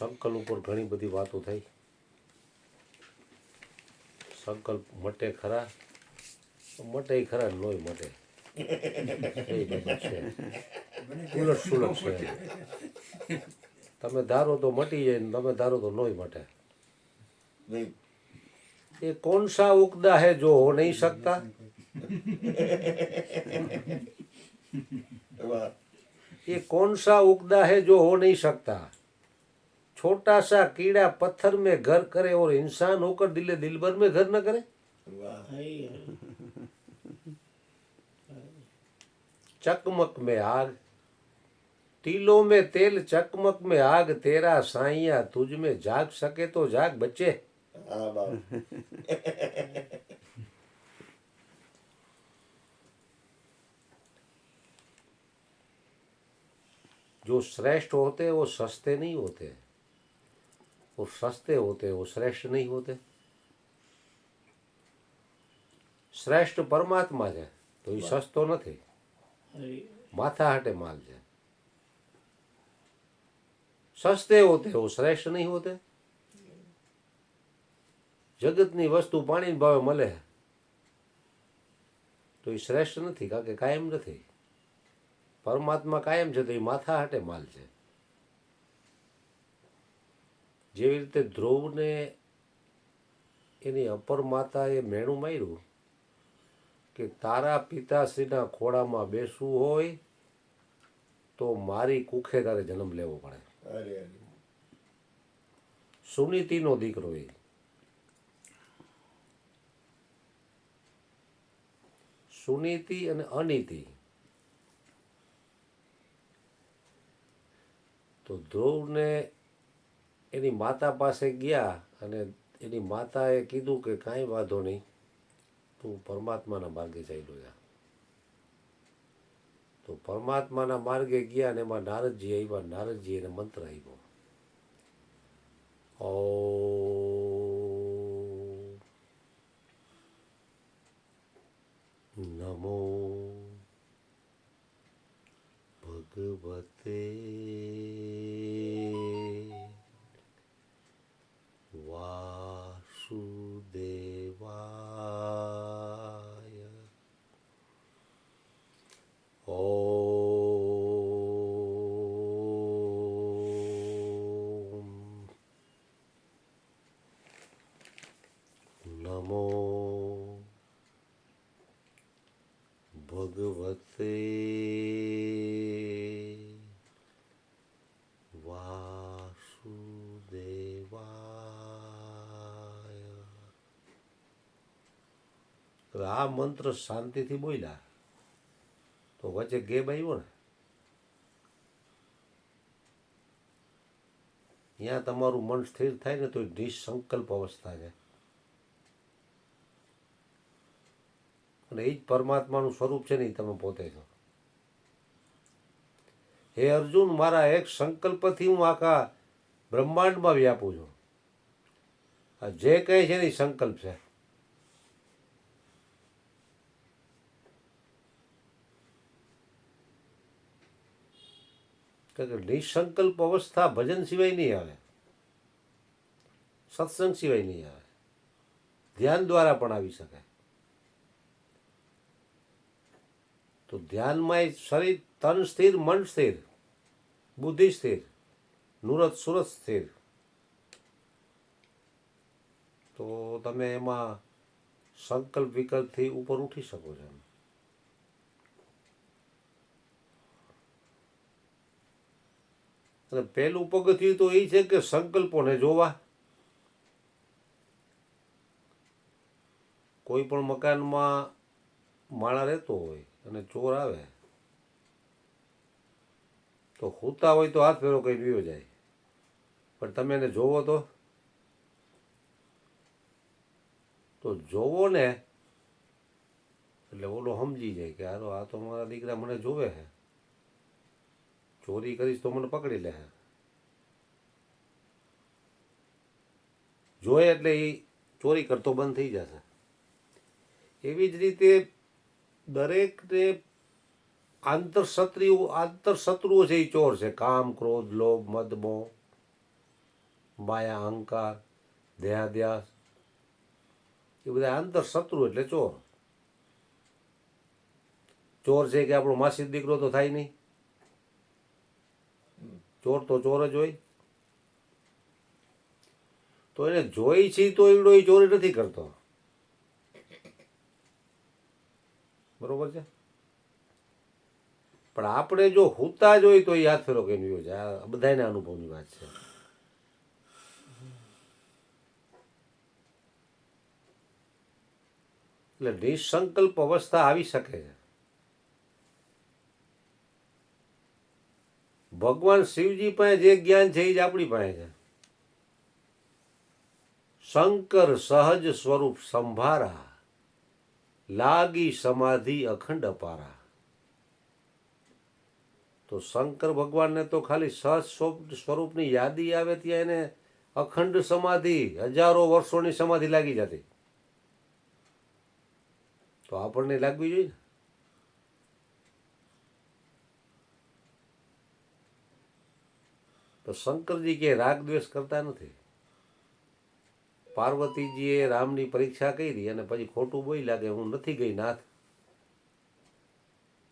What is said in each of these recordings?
સંકલ્પ ઉપર ઘણી બધી વાતો થઈ. સંકલ્પ મટે ખરા, મટે ખરા, નોય મટે. એ બાબત છે, ઉલટ સુલટ છે. તમે ધારો તો મટી જાય, ને તમે ધારો તો નોય મટે. ये कौन सा उकदा है जो हो नहीं सकता? ये कौन सा उकदा है जो हो नहीं सकता? छोटा सा कीड़ा पत्थर में घर करे और इंसान होकर दिले दिलबर में घर न करे. चकमक में आग, टीलों में तेल, चकमक में आग, तेरा साइया तुझ में जाग सके तो जाग बच्चे. जो श्रेष्ठ होते हैं वो सस्ते नहीं होते, वो सस्ते होते हैं, वो श्रेष्ठ नहीं होते. શ્રેષ્ઠ પરમાત્મા છે તો એ સસ્તો નથી, માથા હાટે માલ છે. સસ્તે હોતે वो શ્રેષ્ઠ નહીં હોતે. જગતની વસ્તુ પાણી ભાવે મળે તો એ શ્રેષ્ઠ નથી, કારણ કે કાયમ નથી. પરમાત્મા કાયમ છે તો એ માથા હાટે માલ છે. જેવી રીતે ધ્રુવને એની અપર માતાએ મેણું માર્યું કે તારા પિતાશ્રીના ખોળામાં બેસવું હોય તો મારી કુખે તારે જન્મ લેવો પડે. સુનીતિનો દીકરો એ. સુનીતિ અને અનીતિ. તો ધ્રુવને એની માતા પાસે ગયા અને એની માતાએ કીધું કે કાંઈ વાંધો નહીં, તું પરમાત્માના માર્ગે ચાલ્યો જા. તો પરમાત્માના માર્ગે ગયા અને એમાં નારદજી આવ્યા. નારદજી એને મંત્ર આપ્યો, નમો ભગવતે વાસુદેવાય. નમો ભગવતે વાસુદેવાય. આ મંત્ર શાંતિથી બોલ્યા તો વચ્ચે ગેપ આવ્યો ને, ત્યાં તમારું મન સ્થિર થાય ને તો નિસંકલ્પ અવસ્થા છે. અને એ જ પરમાત્માનું સ્વરૂપ છે ને, એ તમે પોતે છો. હે અર્જુન, મારા એક સંકલ્પથી હું આખા બ્રહ્માંડમાં વ્યાપું છું. આ જે કહે છે ને એ સંકલ્પ છે. કારણ કે નિસંકલ્પ અવસ્થા ભજન સિવાય નહીં આવે, સત્સંગ સિવાય નહીં આવે, ધ્યાન દ્વારા પણ આવી શકે. તો ધ્યાનમાં શરીર તન સ્થિર, મન સ્થિર, બુદ્ધિ સ્થિર, નુરત સુરત સ્થિર, તો તમે એમાં સંકલ્પ વિકલ્પથી ઉપર ઉઠી શકો છો. અને પહેલું પગથિયું તો એ છે કે સંકલ્પોને જોવા. કોઈ પણ મકાનમાં માળા રહેતો હોય અને ચોર આવે તો સૂતા હોય તો હાથ ફેરો કઈ પીવો જાય, પણ તમે એને જોવો તો જોવો ને એટલે ઓલો સમજી જાય કે હારો આ તો મારા દીકરા મને જોવે છે, ચોરી કરીશ તો મને પકડી લે. જોયે એટલે એ ચોરી કરતો બંધ થઈ જશે. એવી જ રીતે દરેકને આંતરશત્રુઓ છે એ ચોર છે. કામ, ક્રોધ, લોભ, મદ, મોહ માયા, અહંકાર, દેહાદ્યાસ, એ બધા આંતર શત્રુ એટલે ચોર. ચોર છે કે આપણો માસી દીકરો તો થાય નહીં. ચોર તો ચોર જ હોય. તો એને જોઈ છે તો એવડો એ ચોરી નથી કરતો. બરોબર છે. પણ આપણે જો હુતા જ હોય તો એ હાથ ફેરો કહીને ગયો છે. આ બધાને અનુભવની વાત છે. એટલે નિસંકલ્પ અવસ્થા આવી શકે છે. ભગવાન શિવજી પાસે જે જ્ઞાન છે એ જ આપણી પાસે છે. શંકર સહજ સ્વરૂપ સંભારા, લાગી સમાધિ અખંડ અપારા. તો શંકર ભગવાનને તો ખાલી સહજ સ્વરૂપની યાદી આવે ત્યાં એને અખંડ સમાધિ, હજારો વર્ષોની સમાધિ લાગી જતી. તો આપણને લાગવી જોઈએ ને. તો શંકરજી કે રાગ દ્વેષ કરતા નથી. પાર્વતીજીએ રામની પરીક્ષા કરી અને પછી ખોટું બોલ્યા કે હું નથી ગઈ નાથ,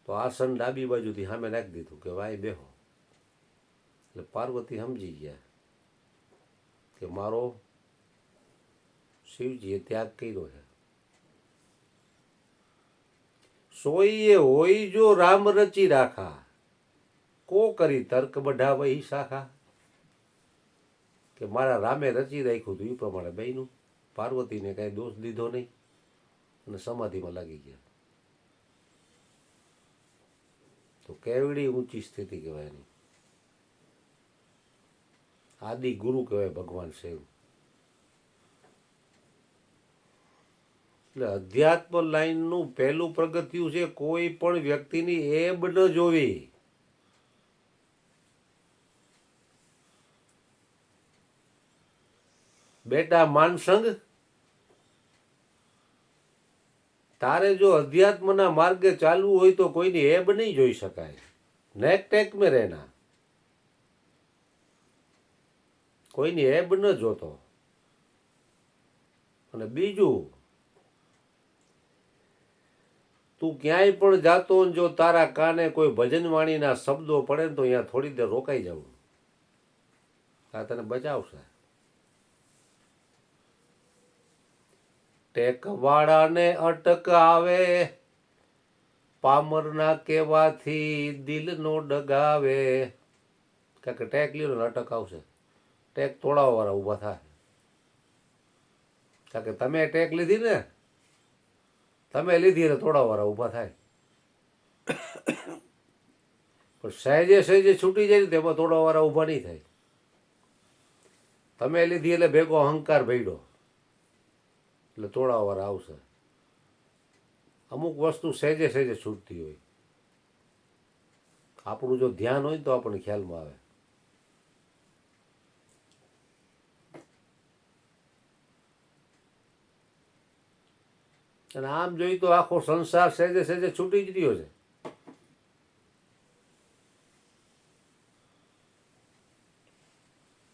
તો આસન ડાબી બાજુથી સામે નાખી દીધું કે વાય બેહો. એટલે પાર્વતી સમજી ગયા કે મારો શિવજીએ ત્યાગ કર્યો છે. સોઈએ હોય જો રામ રચી રાખા, કો કરી તર્ક બઢાવઈ શાખા. કે મારા રામે રચી રાખ્યું હતું એ પ્રમાણે બન્યું. પાર્વતીને કાંઈ દોષ દીધો નહીં અને સમાધિમાં લાગી ગયા. તો કેવડી ઊંચી સ્થિતિ કહેવાય એની. આદિ ગુરુ કહેવાય ભગવાન શિવ. એટલે અધ્યાત્મ લાઈનનું પહેલું પગથિયું છે કોઈ પણ વ્યક્તિની એબ ન જોવી. બેટા માનસંગ, તારે જો અધ્યાત્મના માર્ગે ચાલવું હોય તો કોઈની એબ નહીં જોઈ શકાય. નેક ટેક મેં રહેના, કોઈની એબ ન જોતો. અને બીજું, તું ક્યાંય પણ જાતો જો તારા કાને કોઈ ભજનવાણીના શબ્દો પડે ને તો અહીંયા થોડી દેર રોકાઈ જવું. આ તને બચાવશે. ટેકવાળાને અટક આવે, પામરના કેવાથી દિલ નો ડગાવે. કારણ કે ટેક લીધો ને અટક આવશે. ટેક તોડાવવાળા ઊભા થાય. કારણ કે તમે ટેક લીધી ને, તમે લીધી એટલે તોડાવવાળા ઊભા થાય. પણ સહેજે સહેજે છૂટી જાય ને તેમાં તોડાવવાળા ઊભા નહીં થાય. તમે લીધી એટલે ભેગો અહંકાર ભેડો એટલે તોડાવવાળા આવશે. અમુક વસ્તુ સહેજે સહેજે છૂટતી હોય. આપણું જો ધ્યાન હોય તો આપણને ખ્યાલમાં આવે. અને આમ જોઈ તો આખો સંસાર સહેજે સહેજે છૂટી જ રહ્યો છે.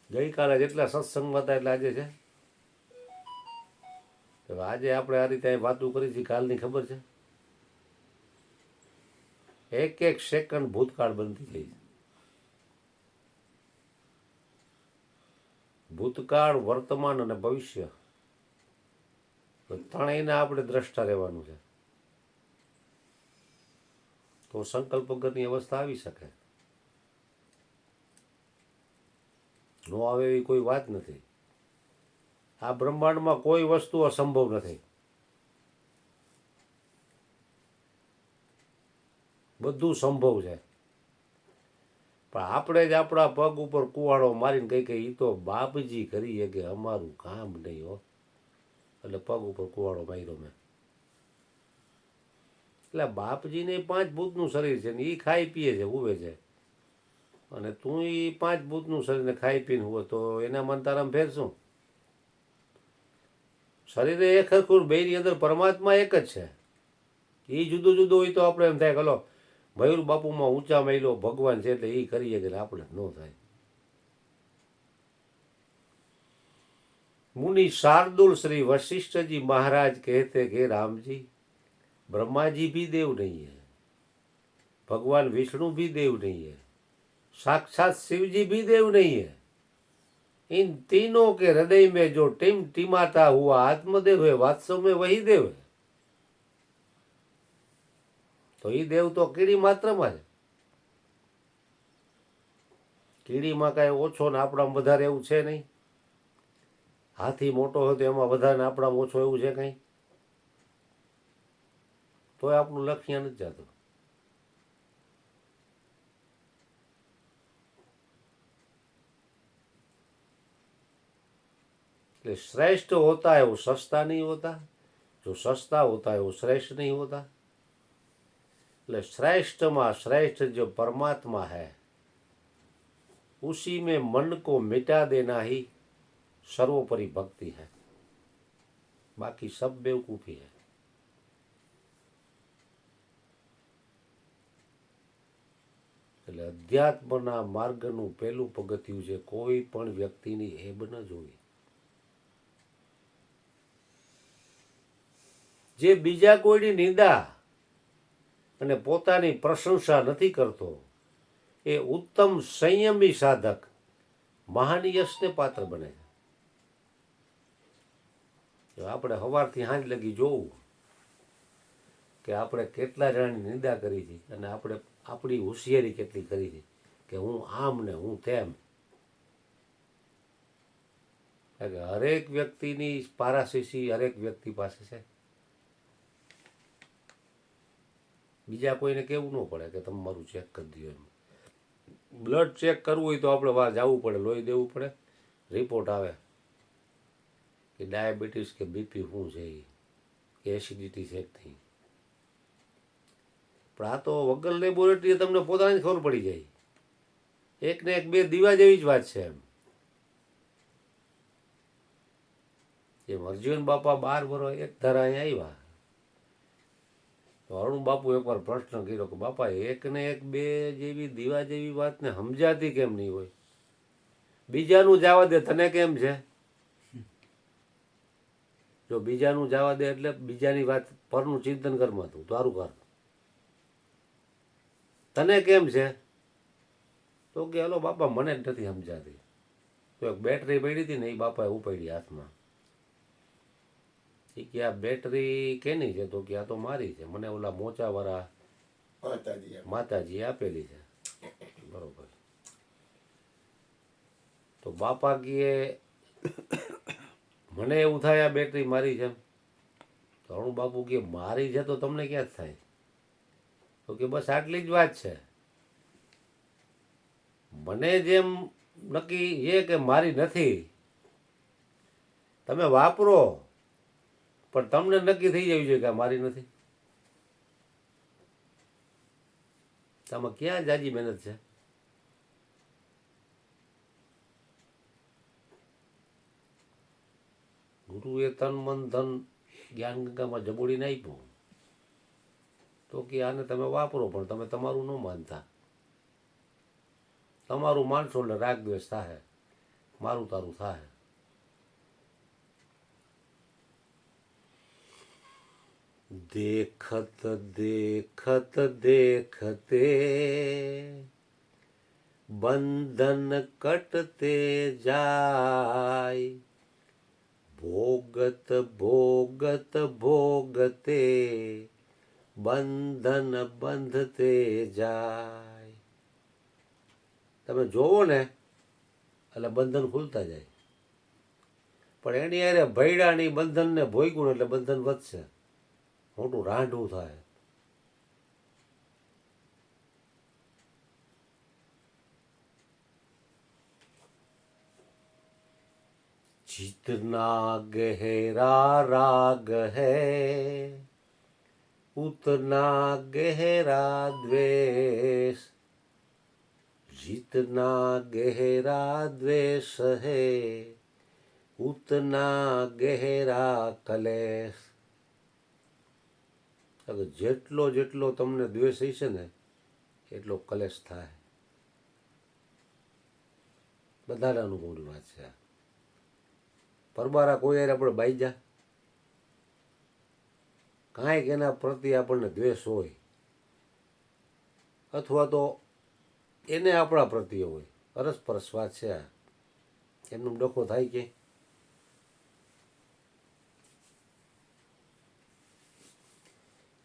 ગઈકાલે જેટલા સત્સંગમાં હતા એટલે આજે છે. આજે આપણે આ રીતે વાતો કરી છે. કાલની ખબર છે, એક એક સેકન્ડ ભૂતકાળ બનતી ગઈ છે. ભૂતકાળ, વર્તમાન અને ભવિષ્ય ત્રણેયના આપણે દ્રષ્ટા રહેવાનું છે. તો સંકલ્પ વગરની અવસ્થા આવી શકે. નો આવે એવી કોઈ વાત નથી. આ બ્રહ્માંડમાં કોઈ વસ્તુ અસંભવ નથી. બધું સંભવ છે. પણ આપણે જ આપણા પગ ઉપર કુવાડો મારીને કઈ કઈ તો બાપજી કરીએ કે અમારું કામ નહીં હો. એટલે પગ ઉપર કુવાડો માર્યો મેં. એટલે બાપજીને 5 ભૂતનું શરીર છે ને એ ખાઈ પીએ છે, હુવે છે. અને તું એ 5 ભૂતનું શરીરને ખાઈ પીને હુવે તો એના મન તારામાં ફેર શું? શરીરે એક હરખું, બેની અંદર પરમાત્મા એક જ છે. એ જુદું જુદું હોય તો આપણે એમ થાય કે હલો મયુર બાપુમાં ઊંચા મહિલો ભગવાન છે એટલે એ કરીએ કે આપણે ન થાય. मुनि शार्दुल श्री वशिष्ठ जी महाराज कहते कि राम जी, ब्रह्मा जी भी देव नहीं है, भगवान विष्णु भी देव नहीं है, साक्षात शिव जी भी देव नहीं है। इन तीनों के हृदय में जो टिमटिमाता हुआ आत्मदेव है, वास्तव में वही देव है। तो ये देव तो કીડી માત્રમાં છે. કીડીમાં કાંઈ ઓછો ને આપણામાં વધારે એવું છે નહીં. હાથી મોટો હોય તો એમાં વધારે ને આપણામાં ઓછો એવું છે કંઈ? તોય આપણું લક્ષ્ય નથી જતું. એટલે श्रेष्ठ होता है वो सस्ता नहीं होता, जो सस्ता होता है वो श्रेष्ठ नहीं होता। એટલે श्रेष्ठમાં श्रेष्ठ जो परमात्मा है, उसी में मन को मिटा देना ही सर्वोपरि भक्ति है। बाकी सब बेवकूफ़ी है। એટલે અધ્યાત્મના માર્ગનું પહેલું પગથિયું છે કોઈ પણ વ્યક્તિની હેબ ન જોવી. જે બીજા કોઈની નિંદા અને પોતાની પ્રશંસા નથી કરતો એ ઉત્તમ સંયમી સાધક મહાન યશને પાત્ર બને છે. આપણે સવારથી સાંજ લગી જોવું કે આપણે કેટલા જણાની નિંદા કરી છે અને આપણે આપણી હોશિયારી કેટલી કરી છે કે હું આમ ને હું તેમ. હરેક વ્યક્તિની પારાશીસી હરેક વ્યક્તિ પાસે છે. બીજા કોઈને કહેવું ન પડે કે તમે મારું ચેક કરી દો. એમ બ્લડ ચેક કરવું હોય તો આપણે વાર જવું પડે, લોહી દેવું પડે, રિપોર્ટ આવે કે ડાયાબિટીસ કે બીપી શું છે, કે એસિડિટી છે જ નહીં. પણ આ તો વગર લેબોરેટરીએ તમને પોતાની ખબર પડી જાય. એક ને એક બે દીવા જેવી જ વાત છે. એમ એ અર્જુન બાપા 12 વર્ષ એક ધારા અહીંયા આવ્યા તો અરુણ બાપુ એકવાર પ્રશ્ન કર્યો કે બાપા એક ને એક બે જેવી દીવા જેવી વાતને સમજાતી કેમ નહીં હોય? બીજાનું જવા દે, તને કેમ છે? જો બીજાનું જવા દે એટલે બીજાની વાત પરનું ચિંતન કરમાં તું તારું કર. તને કેમ છે? તો કે હલો બાપા મને જ નથી સમજાતી. તો એક બેટરી પડી હતી ને એ બાપાએ ઉપાડી હાથમાં. એ કે આ બેટરી કેની છે? તો કે આ તો મારી છે, મને ઓલા મોચાવાળા માતાજી આપેલી છે. બરોબર. તો બાપા કહે મને એવું થાય આ બેટરી મારી છે. તો અરુણ બાપુ કે મારી છે તો તમને ક્યાં થાય? તો કે બસ આટલી જ વાત છે. મને જેમ નક્કી એ કે મારી નથી, તમે વાપરો પણ તમને નક્કી થઈ જવું જોઈએ કે આ મારી નથી. તમે ક્યાં જાજી મહેનત છે? ગુરુએ તન મન ધન જ્ઞાન ગંગામાં જબોડીને આપ્યું તો કે આને તમે વાપરો પણ તમે તમારું ન માનતા. તમારું માનશો એટલે રાગ દ્વેષ થાય, મારું તારું થાય. देखत देखत देखते बंधन कटते जाय, भोगत भोगत भोगते બંધન બંધતે જાય. તમે જોવો ને એટલે બંધન ખુલતા જાય, પણ એની હારે ભૈડાની બંધનને ભોગવું એટલે બંધન વધશે, મોટું રાંઢું થાય. जितना गहरा राग है उतना गहरा द्वेष, जितना गहरा द्वेष है उतना गहरा कलेश. જેટલો જેટલો તમને દ્વેષ હશે ને એટલો કલેશ થાય. બધાના અનુભવની વાત છે. પરબારા કોઈ યાર આપણે બાઈ જા કાંઈક એના પ્રત્યે આપણને દ્વેષ હોય અથવા તો એને આપણા પ્રત્યે હોય પરસ્પર સ્વાદ છે આ એમનું ડખો થાય કે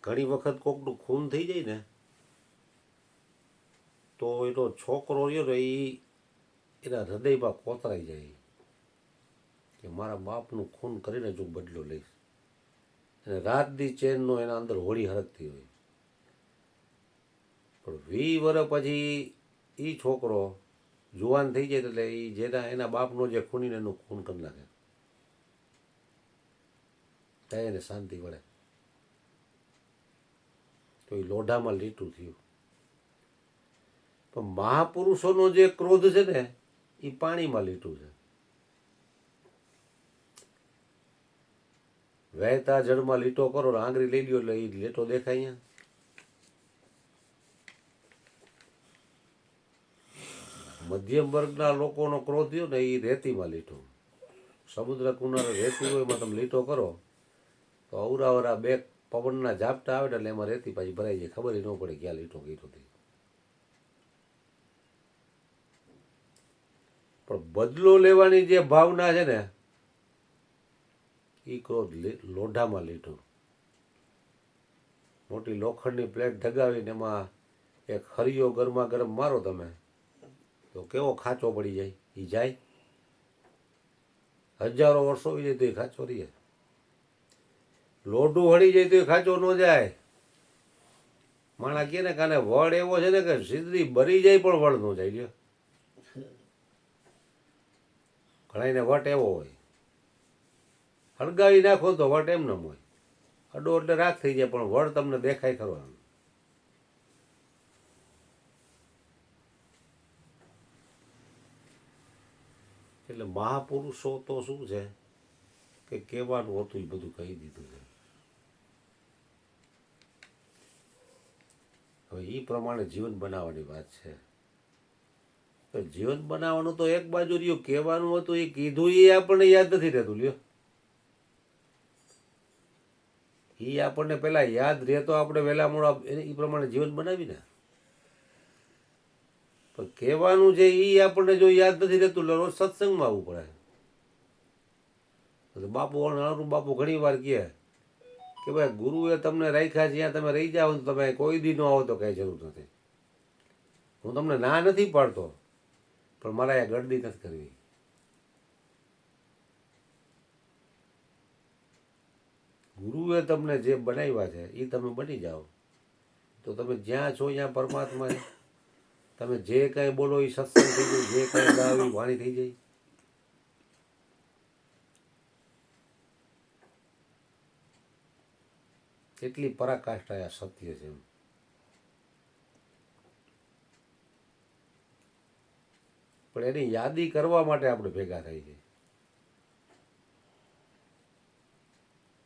ઘણી વખત કોકનું ખૂન થઈ જાય ને તો એનો છોકરો રહ્યો ને એ એના હૃદયમાં કોતરાઈ જાય કે મારા બાપનું ખૂન કરીને જો બદલો લઈશ અને રાતની ચેનનો એના અંદર હોળી હરકતી હોય પણ 20 વર્ષ પછી એ છોકરો જુવાન થઈ જાય એટલે એ જેના એના બાપનો જે ખૂનીને એનું ખૂન કરી નાખે ત્યાં એને શાંતિ મળે તો એ લોઢામાં લીટું થયું પણ મહાપુરુષોનો જે ક્રોધ છે ને એ પાણીમાં લીટું છે વહેતા જળમાં લીટો કરો ને આંગળી લઈ લ્યો એટલે એ લીટો દેખાય અહીંયા મધ્યમ વર્ગના લોકોનો ક્રોધ થયો ને એ રેતીમાં લીટો સમુદ્ર કિનારે રેતી હોય એમાં તમે લીટો કરો તો અવરાવરા બે પવનના ઝાપટા આવે ને એટલે એમાં રેતી પાછી ભરાઈ જાય ખબર ન પડે ક્યાં લીટો કીધો હતી પણ બદલો લેવાની જે ભાવના છે ને એ ક્રોધ લોઢામાં લીટો મોટી લોખંડની પ્લેટ ઢગાવીને એમાં એક હરિયો ગરમા ગરમ મારો તમે તો કેવો ખાંચો પડી જાય એ જાય હજારો વર્ષો હોય જાય તો એ ખાંચો રહે લોઢું હળી જાય તો એ ખાંચો ન જાય માણા કે ને કાને વડ એવો છે ને કે સીધી બરી જાય પણ વડ ન જાય લ્યો ઘણાને વટ એવો હોય હળગાવી નાખો તો વટ એમ નમ હોય અડો એટલે રાખ થઈ જાય પણ વડ તમને દેખાય ખરો એટલે મહાપુરુષો તો શું છે કે કહેવાનું હતું એ બધું કહી દીધું છે હવે એ પ્રમાણે જીવન બનાવવાની વાત છે તો જીવન બનાવવાનું તો એક બાજુ રહ્યું કહેવાનું હતું એ કીધું એ આપણને યાદ નથી રહેતું લ્યો એ આપણને પેલા યાદ રહેતો આપણે વહેલા મોડા એ પ્રમાણે જીવન બનાવીને પણ કહેવાનું છે એ આપણને જો યાદ નથી રહેતું એટલે રોજ સત્સંગમાં આવવું પડે બાપુ બાપુ ઘણી વાર કહે કે ભાઈ ગુરુએ તમને રાખ્યા જ્યાં તમે રહી જાઓ ને તમે કોઈ દી ન આવો તો કાંઈ જરૂર નથી હું તમને ના નથી પાડતો પણ મારે અહીંયા ગળદી નથી કરવી ગુરુએ તમને જે બનાવ્યા છે એ તમે બની જાઓ તો તમે જ્યાં છો ત્યાં પરમાત્મા છે તમે જે કાંઈ બોલો એ સત્સંગ થઈ જાય જે કાંઈ ગાવ એ વાણી થઈ જાય એટલી પરાકાષ્ઠા આ સત્ય છે પણ એની યાદી કરવા માટે આપણે ભેગા થઈ છે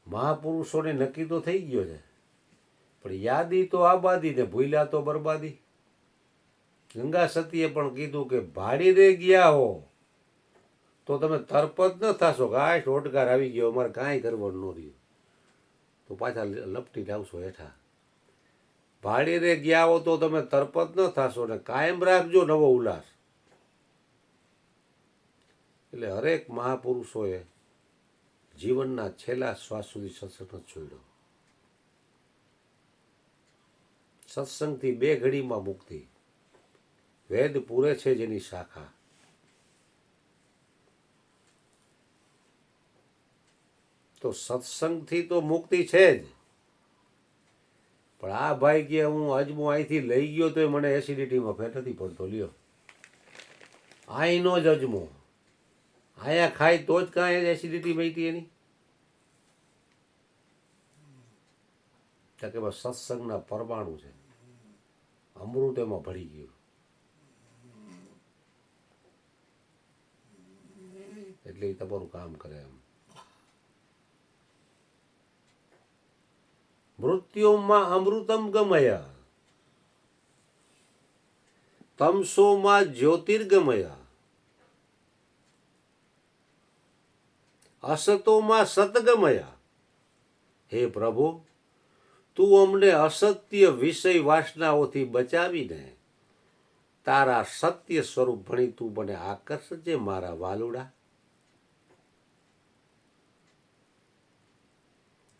મહાપુરુષોને નક્કી તો થઈ ગયો છે પણ યાદી તો આબાદી ને ભૂલ્યા તો બરબાદી ગંગા સતીએ પણ કીધું કે ભાડીને ગયા હો તો તમે તરપત ન થશો કે આ ટોટકાર આવી ગયો અમારે કાંઈ કરવાનું ન રહ્યું તો પાછા લપટી લાવશો હેઠા ભાડીને ગયા હો તો તમે તરપત ન થશો ને કાયમ રાખજો નવો ઉલ્લાસ એટલે હરેક મહાપુરુષોએ જીવનના છેલ્લા શ્વાસ સુધી સત્સંગ જ છોડ્યો સત્સંગથી 2 ઘડીમાં મુક્તિ વેદ પૂરે છે જેની શાખા તો સત્સંગથી તો મુક્તિ છે જ પણ આ ભાઈ કે હું અજમો અહીંથી લઈ ગયો તો મને એસિડિટીમાં ફેર નથી પડતો લ્યો અહીંનો જ અજમો અહીંયા ખાય તો જ કાંઈ એસિડિટી મળી એની કે બસ સત્સંગના પરમાણુ છે અમૃત એમાં ભળી ગયું એટલે એ તમારું કામ કરે એમ મૃત્યુમાં અમૃતમ ગમય તમસોમાં જ્યોતિર્ગમય અસતોમાં સતગમયા. હે પ્રભુ, તું અમને અસત્ય વિષય વાસનાઓથી બચાવીને તારા સત્ય સ્વરૂપ ભણી તું મને આકર્ષજે મારા વાલુડા.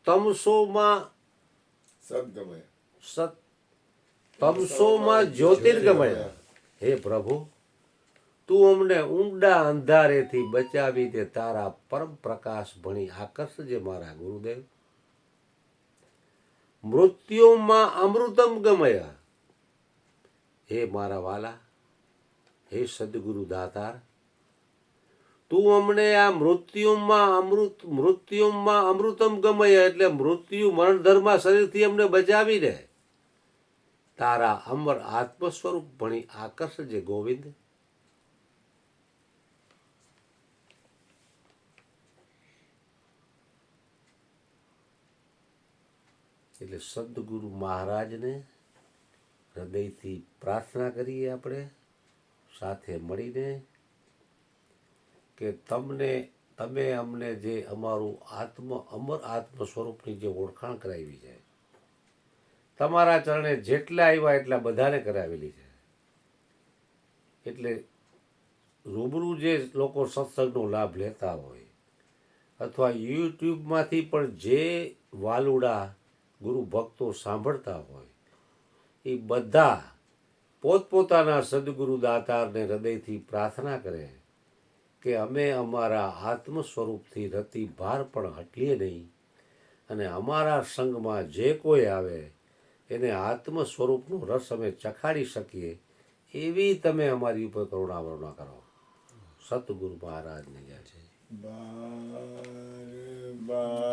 તમસોમાં સદગમય સત તમસોમાં જ્યોતિર્ગમય. હે પ્રભુ, તું અમને ઊંડા અંધારેથી બચાવીને તારા પરમ પ્રકાશ ભણી આકર્ષજે મારા ગુરુદેવ. મૃત્યુમાં અમૃતમ ગમય. હે મારા વાલા, હે સદગુરુ દાતાર, તું અમને આ મૃત્યુમાં અમૃતમ ગમય એટલે મૃત્યુ મરણ ધર્મા શરીરથી અમને બચાવીને તારા અમર આત્મ સ્વરૂપ ભણી આકર્ષજે ગોવિંદ. એટલે સદગુરુ મહારાજને હૃદયથી પ્રાર્થના કરીએ આપણે સાથે મળીને કે તમે અમને જે અમારું અમર આત્મ સ્વરૂપની જે ઓળખાણ કરાવી છે, તમારા ચરણે જેટલા આવ્યા એટલા બધાને કરાવેલી છે. એટલે રૂબરૂ જે લોકો સત્સંગનો લાભ લેતા હોય અથવા યુટ્યુબમાંથી પણ જે વાલુડા ગુરુ ભક્તો સાંભળતા હોય એ બધા પોતપોતાના સદગુરુ દાતારને હૃદયથી પ્રાર્થના કરે કે અમે અમારા આત્મ સ્વરૂપથી રતિ ભાર પણ હટીએ નહીં અને અમારા સંગમાં જે કોઈ આવે એને આત્મ સ્વરૂપનો રસ અમે ચખાડી શકીએ એવી તમે અમારી ઉપર કરુણાવરણા કરો. સતગુરુ મહારાજની જય છે. બાર બાર